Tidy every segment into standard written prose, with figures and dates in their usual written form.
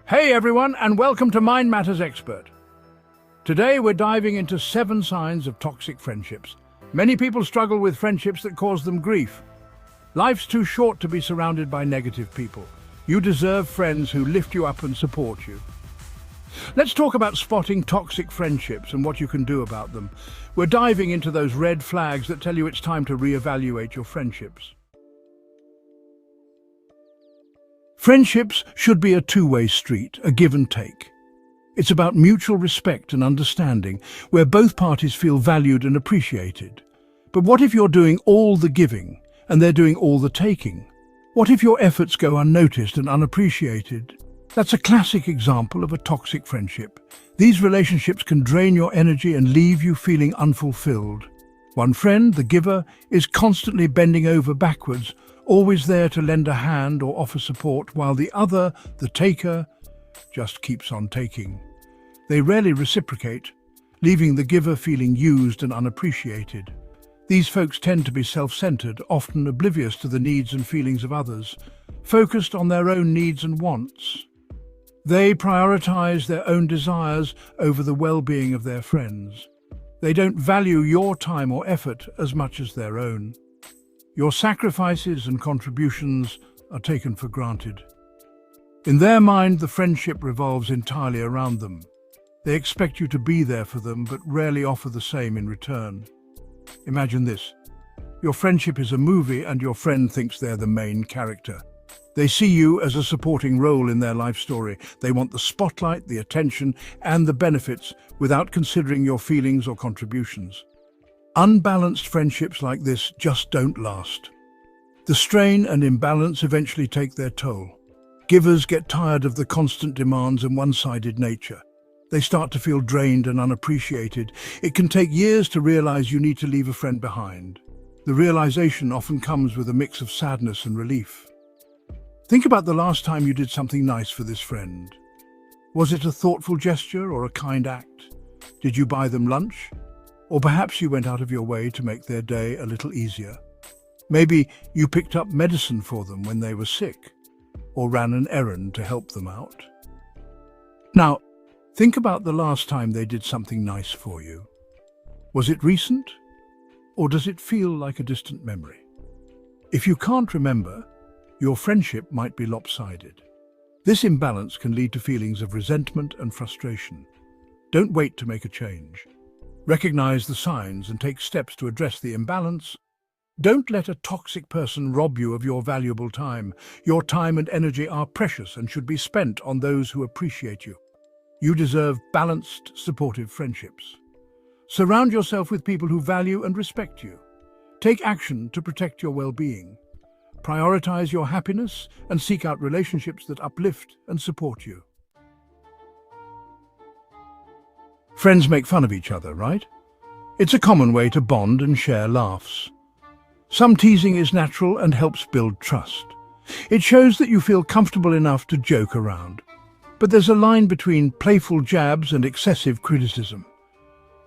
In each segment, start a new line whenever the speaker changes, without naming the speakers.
Hey everyone, and welcome to Mind Matters Expert. Today we're diving into 7 signs of toxic friendships. Many people struggle with friendships that cause them grief. Life's too short to be surrounded by negative people. You deserve friends who lift you up and support you. Let's talk about spotting toxic friendships and what you can do about them. We're diving into those red flags that tell you it's time to reevaluate your friendships. Friendships should be a two-way street, a give and take. It's about mutual respect and understanding, where both parties feel valued and appreciated. But what if you're doing all the giving and they're doing all the taking? What if your efforts go unnoticed and unappreciated? That's a classic example of a toxic friendship. These relationships can drain your energy and leave you feeling unfulfilled. One friend, the giver, is constantly bending over backwards, always there to lend a hand or offer support, while the other, the taker, just keeps on taking. They rarely reciprocate, leaving the giver feeling used and unappreciated. These folks tend to be self-centered, often oblivious to the needs and feelings of others, focused on their own needs and wants. They prioritize their own desires over the well-being of their friends. They don't value your time or effort as much as their own. Your sacrifices and contributions are taken for granted. In their mind, the friendship revolves entirely around them. They expect you to be there for them, but rarely offer the same in return. Imagine this. Your friendship is a movie and your friend thinks they're the main character. They see you as a supporting role in their life story. They want the spotlight, the attention, and the benefits without considering your feelings or contributions. Unbalanced friendships like this just don't last. The strain and imbalance eventually take their toll. Givers get tired of the constant demands and one-sided nature. They start to feel drained and unappreciated. It can take years to realize you need to leave a friend behind. The realization often comes with a mix of sadness and relief. Think about the last time you did something nice for this friend. Was it a thoughtful gesture or a kind act? Did you buy them lunch? Or perhaps you went out of your way to make their day a little easier. Maybe you picked up medicine for them when they were sick, or ran an errand to help them out. Now, think about the last time they did something nice for you. Was it recent, or does it feel like a distant memory? If you can't remember, your friendship might be lopsided. This imbalance can lead to feelings of resentment and frustration. Don't wait to make a change. Recognize the signs and take steps to address the imbalance. Don't let a toxic person rob you of your valuable time. Your time and energy are precious and should be spent on those who appreciate you. You deserve balanced, supportive friendships. Surround yourself with people who value and respect you. Take action to protect your well-being. Prioritize your happiness and seek out relationships that uplift and support you. Friends make fun of each other, right? It's a common way to bond and share laughs. Some teasing is natural and helps build trust. It shows that you feel comfortable enough to joke around. But there's a line between playful jabs and excessive criticism.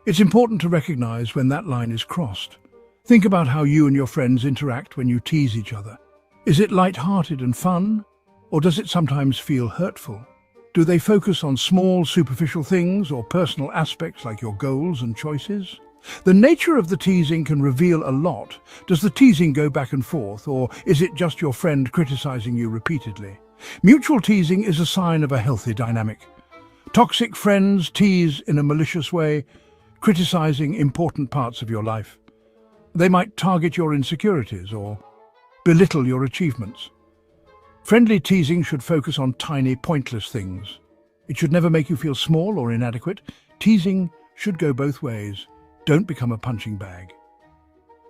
It's important to recognize when that line is crossed. Think about how you and your friends interact when you tease each other. Is it light-hearted and fun, or does it sometimes feel hurtful? Do they focus on small, superficial things or personal aspects like your goals and choices? The nature of the teasing can reveal a lot. Does the teasing go back and forth, or is it just your friend criticizing you repeatedly? Mutual teasing is a sign of a healthy dynamic. Toxic friends tease in a malicious way, criticizing important parts of your life. They might target your insecurities or belittle your achievements. Friendly teasing should focus on tiny, pointless things. It should never make you feel small or inadequate. Teasing should go both ways. Don't become a punching bag.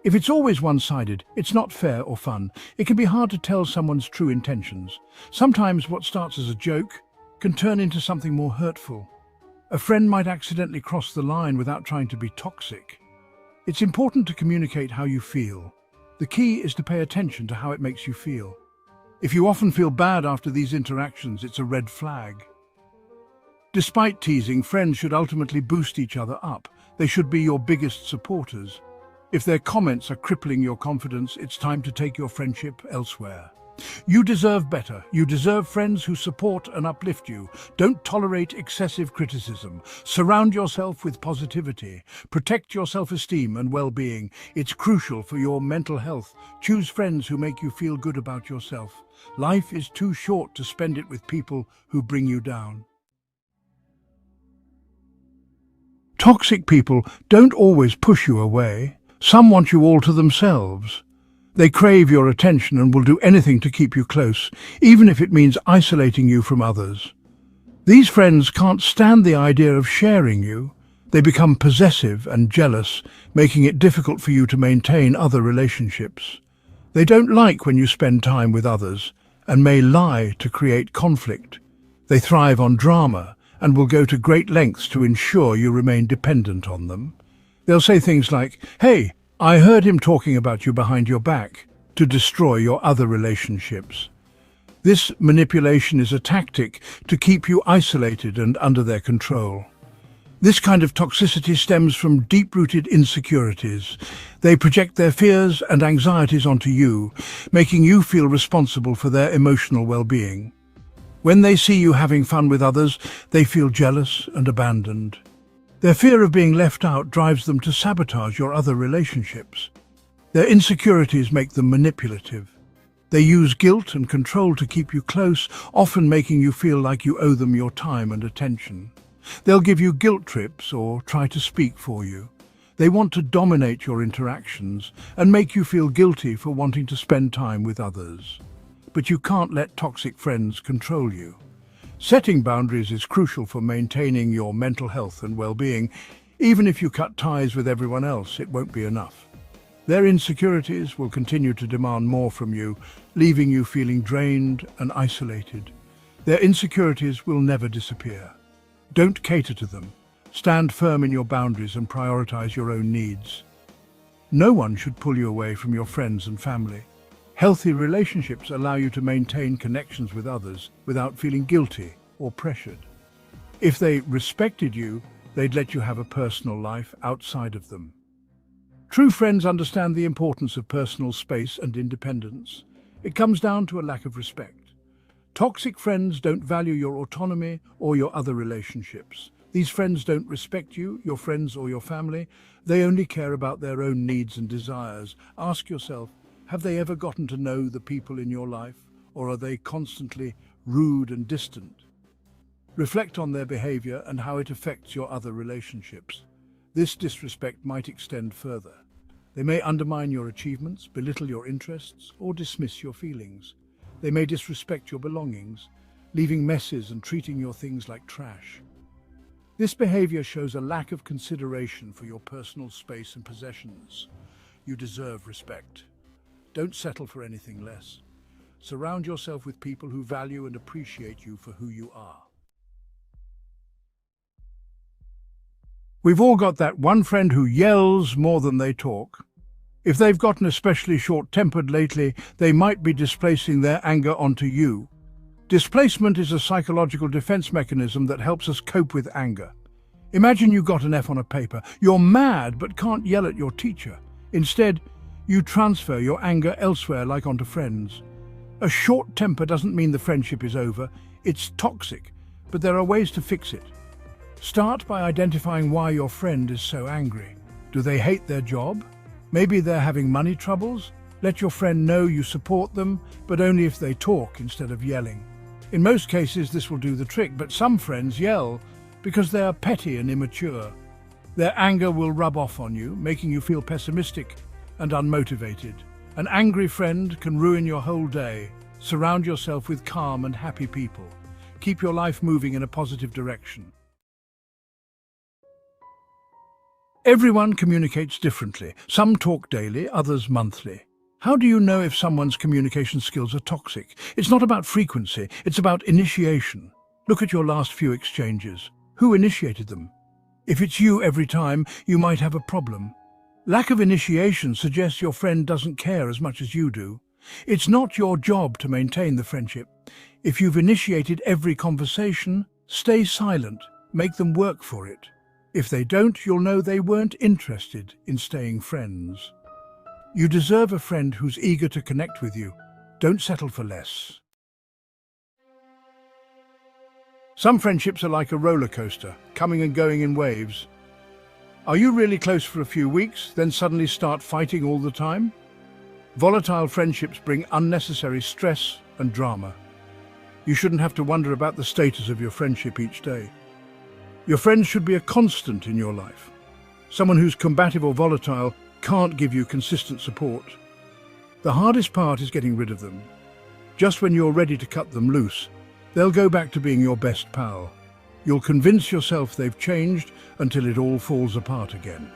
If it's always one-sided, it's not fair or fun. It can be hard to tell someone's true intentions. Sometimes what starts as a joke can turn into something more hurtful. A friend might accidentally cross the line without trying to be toxic. It's important to communicate how you feel. The key is to pay attention to how it makes you feel. If you often feel bad after these interactions, it's a red flag. Despite teasing, friends should ultimately boost each other up. They should be your biggest supporters. If their comments are crippling your confidence, it's time to take your friendship elsewhere. You deserve better. You deserve friends who support and uplift you. Don't tolerate excessive criticism. Surround yourself with positivity. Protect your self-esteem and well-being. It's crucial for your mental health. Choose friends who make you feel good about yourself. Life is too short to spend it with people who bring you down. Toxic people don't always push you away. Some want you all to themselves. They crave your attention and will do anything to keep you close, even if it means isolating you from others. These friends can't stand the idea of sharing you. They become possessive and jealous, making it difficult for you to maintain other relationships. They don't like when you spend time with others and may lie to create conflict. They thrive on drama and will go to great lengths to ensure you remain dependent on them. They'll say things like, "Hey, I heard him talking about you behind your back," to destroy your other relationships. This manipulation is a tactic to keep you isolated and under their control. This kind of toxicity stems from deep-rooted insecurities. They project their fears and anxieties onto you, making you feel responsible for their emotional well-being. When they see you having fun with others, they feel jealous and abandoned. Their fear of being left out drives them to sabotage your other relationships. Their insecurities make them manipulative. They use guilt and control to keep you close, often making you feel like you owe them your time and attention. They'll give you guilt trips or try to speak for you. They want to dominate your interactions and make you feel guilty for wanting to spend time with others. But you can't let toxic friends control you. Setting boundaries is crucial for maintaining your mental health and well-being. Even if you cut ties with everyone else, it won't be enough. Their insecurities will continue to demand more from you, leaving you feeling drained and isolated. Their insecurities will never disappear. Don't cater to them. Stand firm in your boundaries and prioritize your own needs. No one should pull you away from your friends and family. Healthy relationships allow you to maintain connections with others without feeling guilty or pressured. If they respected you, they'd let you have a personal life outside of them. True friends understand the importance of personal space and independence. It comes down to a lack of respect. Toxic friends don't value your autonomy or your other relationships. These friends don't respect you, your friends or your family. They only care about their own needs and desires. Ask yourself, have they ever gotten to know the people in your life, or are they constantly rude and distant? Reflect on their behavior and how it affects your other relationships. This disrespect might extend further. They may undermine your achievements, belittle your interests, or dismiss your feelings. They may disrespect your belongings, leaving messes and treating your things like trash. This behavior shows a lack of consideration for your personal space and possessions. You deserve respect. Don't settle for anything less. Surround yourself with people who value and appreciate you for who you are. We've all got that one friend who yells more than they talk. If they've gotten especially short-tempered lately, they might be displacing their anger onto you. Displacement is a psychological defense mechanism that helps us cope with anger. Imagine you got an F on a paper. You're mad but can't yell at your teacher. Instead, you transfer your anger elsewhere, like onto friends. A short temper doesn't mean the friendship is over. It's toxic, but there are ways to fix it. Start by identifying why your friend is so angry. Do they hate their job? Maybe they're having money troubles? Let your friend know you support them, but only if they talk instead of yelling. In most cases, this will do the trick, but some friends yell because they are petty and immature. Their anger will rub off on you, making you feel pessimistic and unmotivated. An angry friend can ruin your whole day. Surround yourself with calm and happy people. Keep your life moving in a positive direction. Everyone communicates differently. Some talk daily, others monthly. How do you know if someone's communication skills are toxic? It's not about frequency, it's about initiation. Look at your last few exchanges. Who initiated them? If it's you every time, you might have a problem. Lack of initiation suggests your friend doesn't care as much as you do. It's not your job to maintain the friendship. If you've initiated every conversation, stay silent. Make them work for it. If they don't, you'll know they weren't interested in staying friends. You deserve a friend who's eager to connect with you. Don't settle for less. Some friendships are like a roller coaster, coming and going in waves. Are you really close for a few weeks, then suddenly start fighting all the time? Volatile friendships bring unnecessary stress and drama. You shouldn't have to wonder about the status of your friendship each day. Your friends should be a constant in your life. Someone who's combative or volatile can't give you consistent support. The hardest part is getting rid of them. Just when you're ready to cut them loose, they'll go back to being your best pal. You'll convince yourself they've changed until it all falls apart again.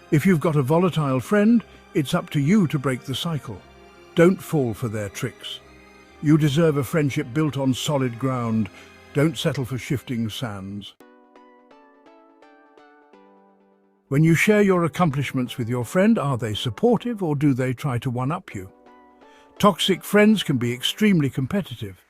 If you've got a volatile friend, it's up to you to break the cycle. Don't fall for their tricks. You deserve a friendship built on solid ground. Don't settle for shifting sands. When you share your accomplishments with your friend, are they supportive or do they try to one-up you? Toxic friends can be extremely competitive.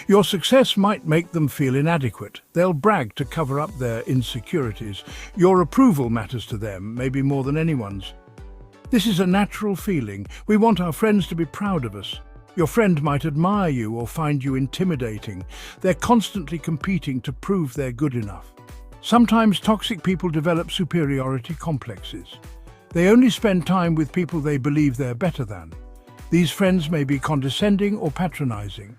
Your success might make them feel inadequate. They'll brag to cover up their insecurities. Your approval matters to them, maybe more than anyone's. This is a natural feeling. We want our friends to be proud of us. Your friend might admire you or find you intimidating. They're constantly competing to prove they're good enough. Sometimes toxic people develop superiority complexes. They only spend time with people they believe they're better than. These friends may be condescending or patronizing.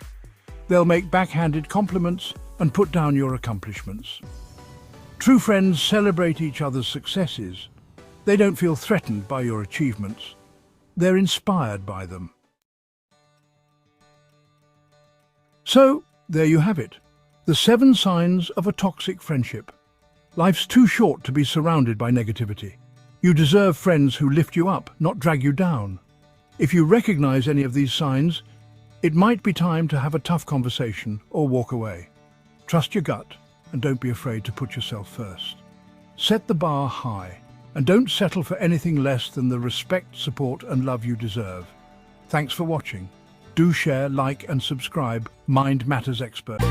They'll make backhanded compliments and put down your accomplishments. True friends celebrate each other's successes. They don't feel threatened by your achievements. They're inspired by them. So, there you have it. The 7 signs of a toxic friendship. Life's too short to be surrounded by negativity. You deserve friends who lift you up, not drag you down. If you recognize any of these signs, it might be time to have a tough conversation or walk away. Trust your gut and don't be afraid to put yourself first. Set the bar high and don't settle for anything less than the respect, support and love you deserve. Thanks for watching. Do share, like and subscribe. Mind Matters Expert.